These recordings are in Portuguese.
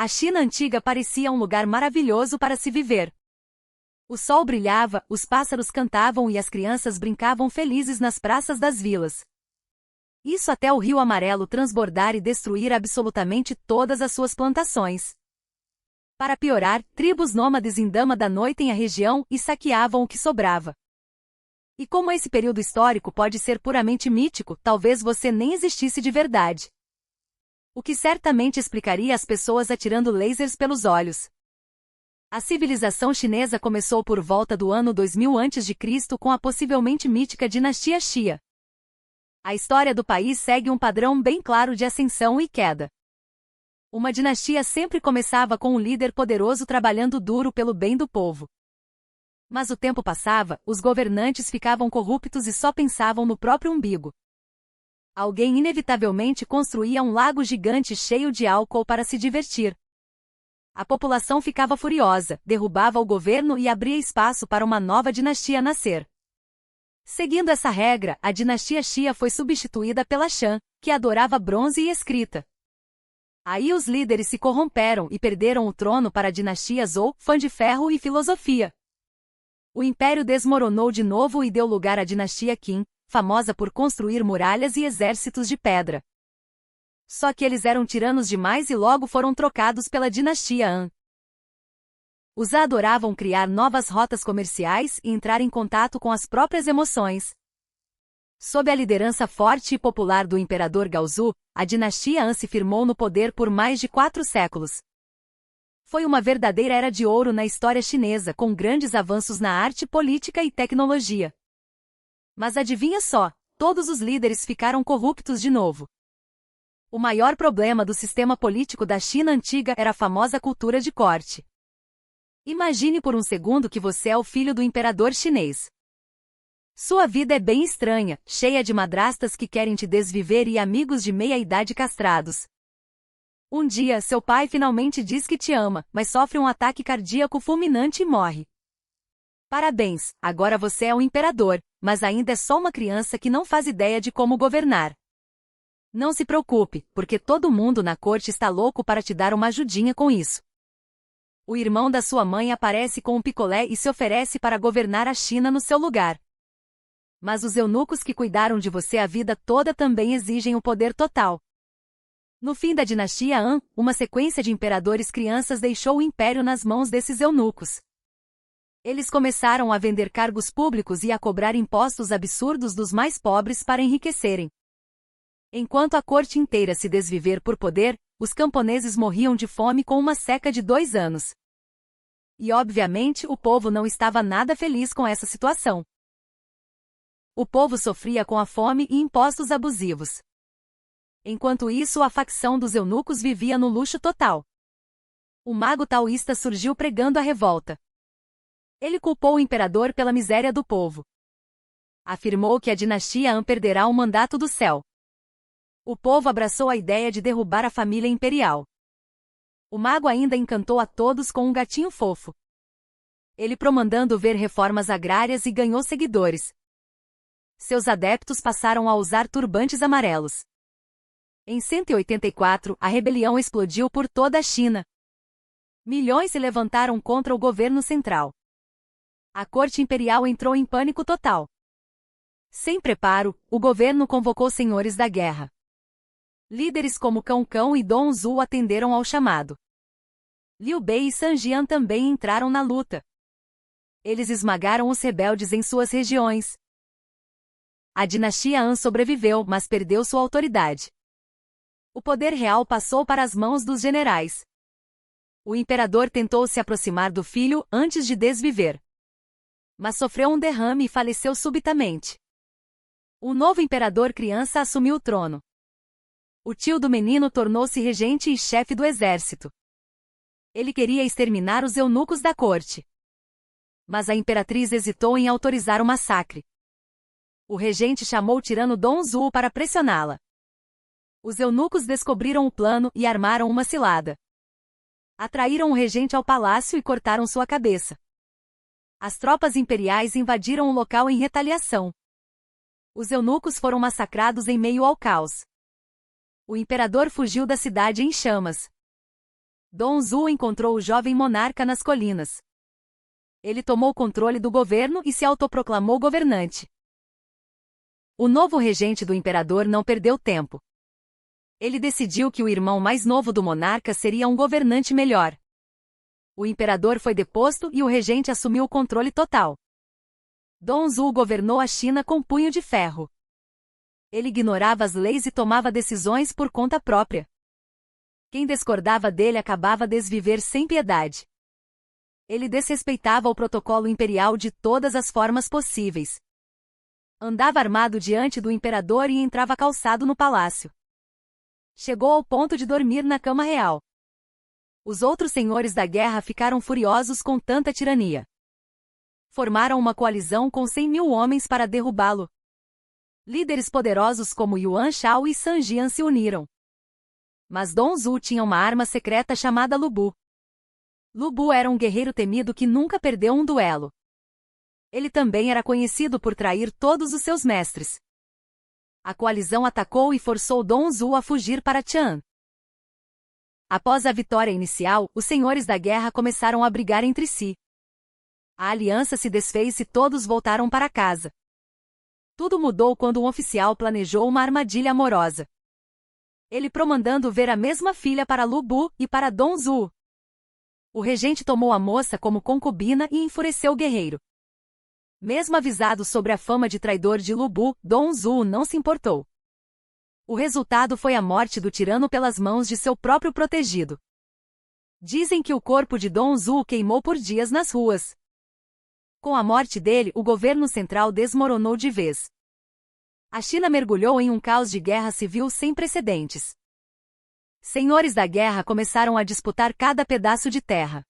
A China antiga parecia um lugar maravilhoso para se viver. O sol brilhava, os pássaros cantavam e as crianças brincavam felizes nas praças das vilas. Isso até o Rio Amarelo transbordar e destruir absolutamente todas as suas plantações. Para piorar, tribos nômades em Dama da Noite a região e saqueavam o que sobrava. E como esse período histórico pode ser puramente mítico, talvez você nem existisse de verdade. O que certamente explicaria as pessoas atirando lasers pelos olhos. A civilização chinesa começou por volta do ano 2000 a.C. com a possivelmente mítica dinastia Xia. A história do país segue um padrão bem claro de ascensão e queda. Uma dinastia sempre começava com um líder poderoso trabalhando duro pelo bem do povo. Mas o tempo passava, os governantes ficavam corruptos e só pensavam no próprio umbigo. Alguém inevitavelmente construía um lago gigante cheio de álcool para se divertir. A população ficava furiosa, derrubava o governo e abria espaço para uma nova dinastia nascer. Seguindo essa regra, a dinastia Xia foi substituída pela Shan, que adorava bronze e escrita. Aí os líderes se corromperam e perderam o trono para a dinastia Zhou, fã de ferro e filosofia. O império desmoronou de novo e deu lugar à dinastia Qin, famosa por construir muralhas e exércitos de pedra. Só que eles eram tiranos demais e logo foram trocados pela dinastia Han. Os adoravam criar novas rotas comerciais e entrar em contato com as próprias emoções. Sob a liderança forte e popular do imperador Gaozu, a dinastia Han se firmou no poder por mais de 4 séculos. Foi uma verdadeira era de ouro na história chinesa, com grandes avanços na arte, política e tecnologia. Mas adivinha só, todos os líderes ficaram corruptos de novo. O maior problema do sistema político da China antiga era a famosa cultura de corte. Imagine por um segundo que você é o filho do imperador chinês. Sua vida é bem estranha, cheia de madrastas que querem te desviver e amigos de meia-idade castrados. Um dia, seu pai finalmente diz que te ama, mas sofre um ataque cardíaco fulminante e morre. Parabéns, agora você é um imperador, mas ainda é só uma criança que não faz ideia de como governar. Não se preocupe, porque todo mundo na corte está louco para te dar uma ajudinha com isso. O irmão da sua mãe aparece com um picolé e se oferece para governar a China no seu lugar. Mas os eunucos que cuidaram de você a vida toda também exigem o poder total. No fim da dinastia Han, uma sequência de imperadores crianças deixou o império nas mãos desses eunucos. Eles começaram a vender cargos públicos e a cobrar impostos absurdos dos mais pobres para enriquecerem. Enquanto a corte inteira se desviver por poder, os camponeses morriam de fome com uma seca de 2 anos. E obviamente o povo não estava nada feliz com essa situação. O povo sofria com a fome e impostos abusivos. Enquanto isso, a facção dos eunucos vivia no luxo total. O mago taoísta surgiu pregando a revolta. Ele culpou o imperador pela miséria do povo. Afirmou que a dinastia Han perderá o mandato do céu. O povo abraçou a ideia de derrubar a família imperial. O mago ainda encantou a todos com um gatinho fofo. Ele promandando ver reformas agrárias e ganhou seguidores. Seus adeptos passaram a usar turbantes amarelos. Em 184, a rebelião explodiu por toda a China. Milhões se levantaram contra o governo central. A corte imperial entrou em pânico total. Sem preparo, o governo convocou senhores da guerra. Líderes como Cao Cao e Dong Zhuo atenderam ao chamado. Liu Bei e Sun Jian também entraram na luta. Eles esmagaram os rebeldes em suas regiões. A dinastia Han sobreviveu, mas perdeu sua autoridade. O poder real passou para as mãos dos generais. O imperador tentou se aproximar do filho antes de desviver. Mas sofreu um derrame e faleceu subitamente. O novo imperador criança assumiu o trono. O tio do menino tornou-se regente e chefe do exército. Ele queria exterminar os eunucos da corte. Mas a imperatriz hesitou em autorizar o massacre. O regente chamou o tirano Dong Zhuo para pressioná-la. Os eunucos descobriram o plano e armaram uma cilada. Atraíram o regente ao palácio e cortaram sua cabeça. As tropas imperiais invadiram o local em retaliação. Os eunucos foram massacrados em meio ao caos. O imperador fugiu da cidade em chamas. Dong Zhuo encontrou o jovem monarca nas colinas. Ele tomou o controle do governo e se autoproclamou governante. O novo regente do imperador não perdeu tempo. Ele decidiu que o irmão mais novo do monarca seria um governante melhor. O imperador foi deposto e o regente assumiu o controle total. Dong Zhuo governou a China com punho de ferro. Ele ignorava as leis e tomava decisões por conta própria. Quem discordava dele acabava desviver sem piedade. Ele desrespeitava o protocolo imperial de todas as formas possíveis. Andava armado diante do imperador e entrava calçado no palácio. Chegou ao ponto de dormir na cama real. Os outros senhores da guerra ficaram furiosos com tanta tirania. Formaram uma coalizão com 100.000 homens para derrubá-lo. Líderes poderosos como Yuan Shao e Sun Jian se uniram. Mas Dong Zhuo tinha uma arma secreta chamada Lu Bu. Lu Bu era um guerreiro temido que nunca perdeu um duelo. Ele também era conhecido por trair todos os seus mestres. A coalizão atacou e forçou Dong Zhuo a fugir para Chang'an. Após a vitória inicial, os senhores da guerra começaram a brigar entre si. A aliança se desfez e todos voltaram para casa. Tudo mudou quando um oficial planejou uma armadilha amorosa. Ele promandando ver a mesma filha para Lu Bu e para Dong Zhuo. O regente tomou a moça como concubina e enfureceu o guerreiro. Mesmo avisado sobre a fama de traidor de Lu Bu, Dong Zhuo não se importou. O resultado foi a morte do tirano pelas mãos de seu próprio protegido. Dizem que o corpo de Dong Zhuo queimou por dias nas ruas. Com a morte dele, o governo central desmoronou de vez. A China mergulhou em um caos de guerra civil sem precedentes. Senhores da guerra começaram a disputar cada pedaço de terra.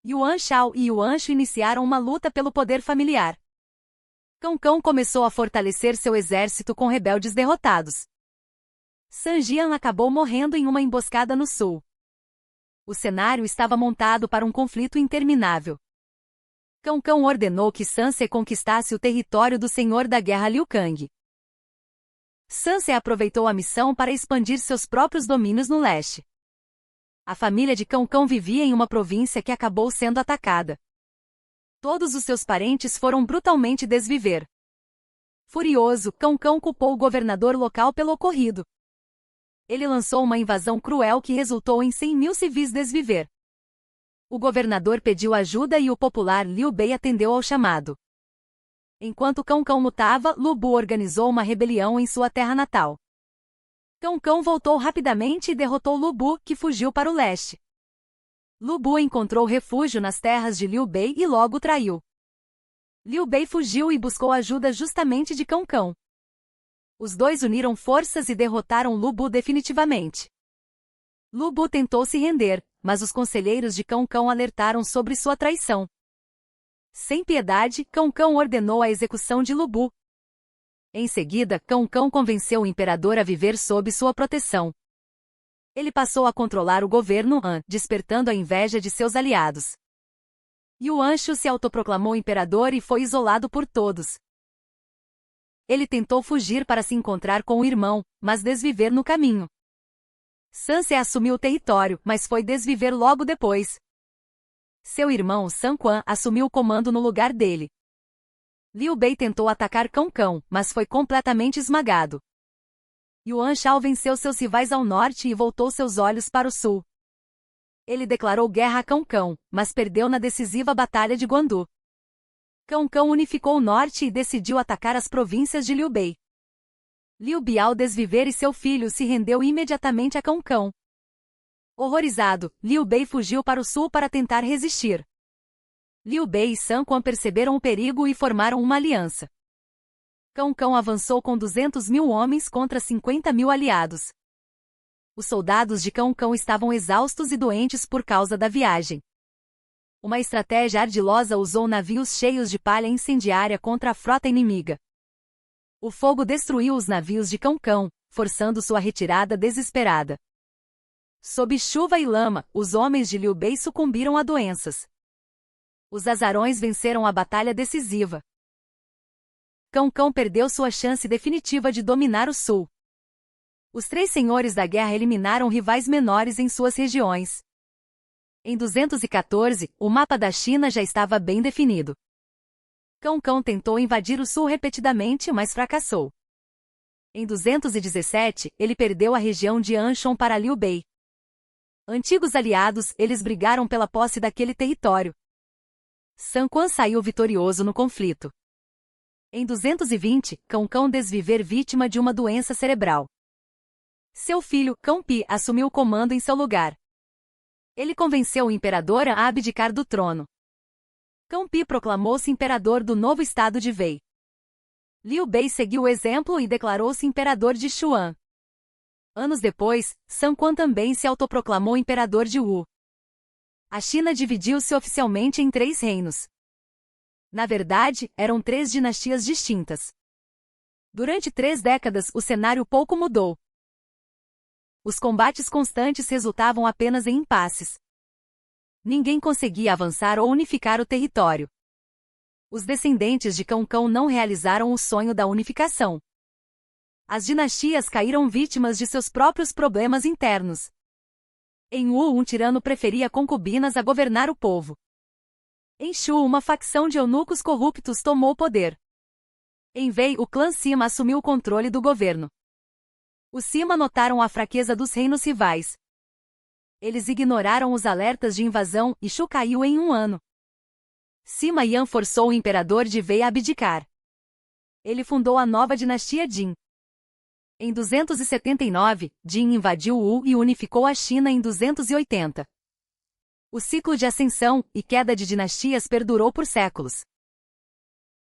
Yuan Shao e Yuan Shu iniciaram uma luta pelo poder familiar. Cao Cao começou a fortalecer seu exército com rebeldes derrotados. Sun Jian acabou morrendo em uma emboscada no sul. O cenário estava montado para um conflito interminável. Cao Cao ordenou que Sun Ce conquistasse o território do senhor da guerra Liu Kang. Sun Ce aproveitou a missão para expandir seus próprios domínios no leste. A família de Cao Cao vivia em uma província que acabou sendo atacada. Todos os seus parentes foram brutalmente desviver. Furioso, Cao Cao culpou o governador local pelo ocorrido. Ele lançou uma invasão cruel que resultou em 100.000 civis desviver. O governador pediu ajuda e o popular Liu Bei atendeu ao chamado. Enquanto Cao Cao lutava, Lu Bu organizou uma rebelião em sua terra natal. Cao Cao voltou rapidamente e derrotou Lu Bu, que fugiu para o leste. Lu Bu encontrou refúgio nas terras de Liu Bei e logo traiu. Liu Bei fugiu e buscou ajuda justamente de Cao Cao. Os dois uniram forças e derrotaram Lu Bu definitivamente. Lu Bu tentou se render, mas os conselheiros de Cao Cao alertaram sobre sua traição. Sem piedade, Cao Cao ordenou a execução de Lu Bu. Em seguida, Cao Cao convenceu o imperador a viver sob sua proteção. Ele passou a controlar o governo Han, despertando a inveja de seus aliados. Yuan Shu se autoproclamou imperador e foi isolado por todos. Ele tentou fugir para se encontrar com o irmão, mas desviver no caminho. Sun Ce assumiu o território, mas foi desviver logo depois. Seu irmão Sun Quan assumiu o comando no lugar dele. Liu Bei tentou atacar Cao Cao, mas foi completamente esmagado. Yuan Shao venceu seus rivais ao norte e voltou seus olhos para o sul. Ele declarou guerra a Cao Cao, mas perdeu na decisiva Batalha de Guandu. Cao Cao unificou o norte e decidiu atacar as províncias de Liu Bei. Liu Bei ao desviver e seu filho se rendeu imediatamente a Cao Cao. Horrorizado, Liu Bei fugiu para o sul para tentar resistir. Liu Bei e Sun Quan perceberam o perigo e formaram uma aliança. Cao Cao avançou com 200.000 homens contra 50.000 aliados. Os soldados de Cao Cao estavam exaustos e doentes por causa da viagem. Uma estratégia ardilosa usou navios cheios de palha incendiária contra a frota inimiga. O fogo destruiu os navios de Cao Cao, forçando sua retirada desesperada. Sob chuva e lama, os homens de Liu Bei sucumbiram a doenças. Os azarões venceram a batalha decisiva. Cao Cao perdeu sua chance definitiva de dominar o sul. Os três senhores da guerra eliminaram rivais menores em suas regiões. Em 214, o mapa da China já estava bem definido. Cao Cao tentou invadir o sul repetidamente, mas fracassou. Em 217, ele perdeu a região de Anshong para Liu Bei. Antigos aliados, eles brigaram pela posse daquele território. Sun Quan saiu vitorioso no conflito. Em 220, Cao Cao desviver vítima de uma doença cerebral. Seu filho, Cao Pi, assumiu o comando em seu lugar. Ele convenceu o imperador a abdicar do trono. Cao Pi proclamou-se imperador do novo estado de Wei. Liu Bei seguiu o exemplo e declarou-se imperador de Shuan. Anos depois, Sun Quan também se autoproclamou imperador de Wu. A China dividiu-se oficialmente em 3 reinos. Na verdade, eram 3 dinastias distintas. Durante 3 décadas, o cenário pouco mudou. Os combates constantes resultavam apenas em impasses. Ninguém conseguia avançar ou unificar o território. Os descendentes de Cao Cao não realizaram o sonho da unificação. As dinastias caíram vítimas de seus próprios problemas internos. Em Wu, um tirano preferia concubinas a governar o povo. Em Shu, uma facção de eunucos corruptos tomou o poder. Em Wei, o clã Sima assumiu o controle do governo. Os Sima notaram a fraqueza dos reinos rivais. Eles ignoraram os alertas de invasão e Shu caiu em 1 ano. Sima Yan forçou o imperador de Wei a abdicar. Ele fundou a nova dinastia Jin. Em 279, Jin invadiu Wu e unificou a China em 280. O ciclo de ascensão e queda de dinastias perdurou por séculos.